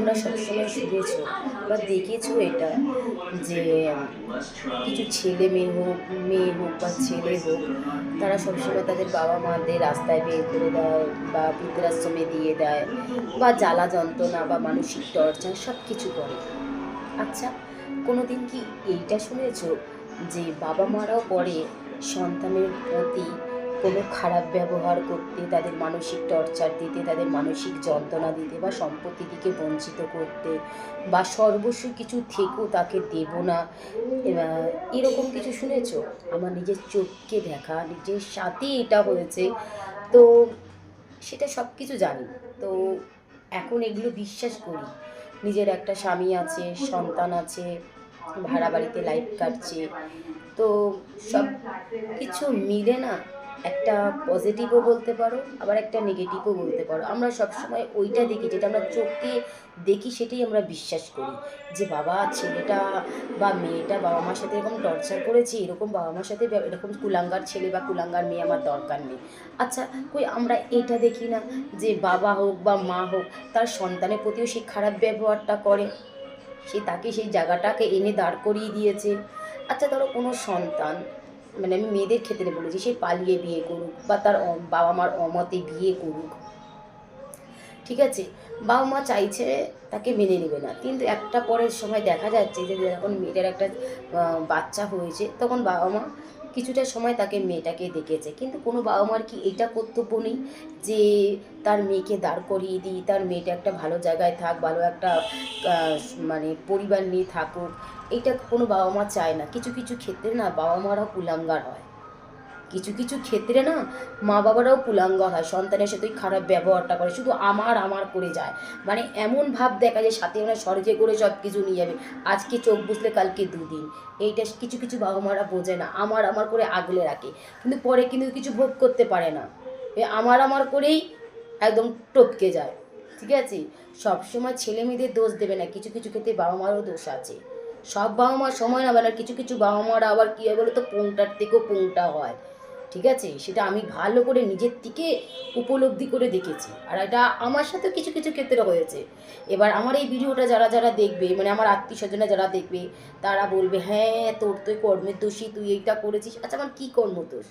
তোমরা সবসময় শুনেছো বা দেখেছো এটা যে কিছু ছেলে মেয়ে হোক বা ছেলে হোক, তারা সবসময় তাদের বাবা মাদের রাস্তায় বের করে দেয় বা বৃদ্ধাশ্রমে দিয়ে দেয় বা জ্বালা যন্ত্রণা বা মানসিক টর্চার সব কিছু করে। আচ্ছা, কোনোদিন কি এইটা শুনেছো যে বাবা মারাও পরে সন্তানের প্রতি কোনো খারাপ ব্যবহার করতে, তাদের মানসিক টর্চার দিতে, তাদের মানসিক যন্ত্রণা দিতে বা সম্পত্তি থেকে বঞ্চিত করতে বা সর্বস্ব কিছু থেকেও তাকে দেব না, এরকম কিছু শুনেছো? আমার নিজের চোখকে দেখা, নিজের সাথে এটা হয়েছে। তো সেটা সব কিছু জানি। তো এখন এগুলো বিশ্বাস করি। নিজের একটা স্বামী আছে, সন্তান আছে, ভাড়া বাড়িতে লাইফ কাটছে। তো সব কিছু মিলে না একটা পজিটিভও বলতে পারো, আবার একটা নেগেটিভও বলতে পারো। আমরা সবসময় ওইটা দেখি, যেটা আমরা চোখে দেখি সেটাই আমরা বিশ্বাস করি। যে বাবা ছেলেটা বা মেয়েটা বাবা মার সাথে এরকম টর্চার করেছে, এরকম বাবা মার সাথে এরকম কুলাঙ্গার ছেলে বা কুলাঙ্গার মেয়ে আমার দরকার নেই। আচ্ছা, কই আমরা এটা দেখি না যে বাবা হোক বা মা হোক তার সন্তানের প্রতিও সেই খারাপ ব্যবহারটা করে, সে তাকে সেই জায়গাটাকে এনে দাঁড় করিয়ে দিয়েছে। আচ্ছা, ধরো কোনো সন্তান, মানে আমি মেয়েদের ক্ষেত্রে বলেছি, সে পালিয়ে বিয়ে করুক বা তার বাবা মার অমতে বিয়ে করুক, ঠিক আছে, বাবা মা চাইছে তাকে মেনে নেবে না, কিন্তু একটা পরের সময় দেখা যাচ্ছে যে যখন মেয়েটার একটা বাচ্চা হয়েছে, তখন বাবা মা কিছুটা সময় তাকে মেয়েটাকে দেখেছে, কিন্তু কোনো বাবা মার কি এটা কর্তব্য নেই যে তার মেয়েকে দাঁড় করিয়ে দিই, তার মেয়েটা একটা ভালো জায়গায় থাক, ভালো একটা মানে পরিবার নিয়ে থাকুক? এটা কোনো বাবা মা চায় না। কিছু কিছু ক্ষেত্রে না বাবা মারাও কুলাঙ্গার হয়, কিছু কিছু ক্ষেত্রে না মা বাবারাও কুলাঙ্গার হয়, সন্তানের সাথে ওই খারাপ ব্যবহারটা করে, শুধু আমার আমার করে যায়। মানে এমন ভাব দেখা যায় সাথে ওরা স্বর্গে করে সব কিছু নিয়ে যাবে, আজকে চোখ বুঝলে কালকে দুদিন। এইটা কিছু কিছু বাবা মারা বোঝে না, আমার আমার করে আগলে রাখে, কিন্তু পরে কিন্তু কিছু ভোগ করতে পারে না, আমার আমার করেই একদম টপকে যায়। ঠিক আছে, সবসময় ছেলে মেয়েদের দোষ দেবে না, কিছু কিছু ক্ষেত্রে বাবা মারও দোষ আছে। সব বাবা মার সময় না, না কিছু কিছু বাবা মারা আবার কী হয় বলো তো, পোংটার থেকেও পোংটা হয়। ঠিক আছে, সেটা আমি ভালো করে নিজের থেকে উপলব্ধি করে দেখেছি, আর এটা আমার সাথে কিছু কিছু ক্ষেত্রে হয়েছে। এবার আমার এই ভিডিওটা যারা যারা দেখবে, মানে আমার আত্মীয় স্বজনরা যারা দেখবে, তারা বলবে হ্যাঁ তোর তো কর্মের দোষী, তুই এইটা করেছিস। আচ্ছা, আমার কী কর্মদোষ?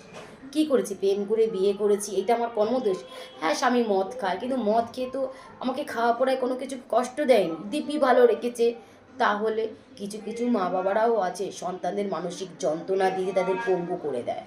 কী করেছি? প্রেম করে বিয়ে করেছি, এটা আমার কর্মদোষ? হ্যাঁ, স্বামী মদ খায়, কিন্তু মদ খেয়ে তো আমাকে খাওয়া পড়ায় কোনো কিছু কষ্ট দেয়নি, দিব্যি ভালো রেখেছে। তাহলে কিছু কিছু মা বাবারাও আছে সন্তানদের মানসিক যন্ত্রণা দিয়ে তাদের পঙ্গু করে দেয়।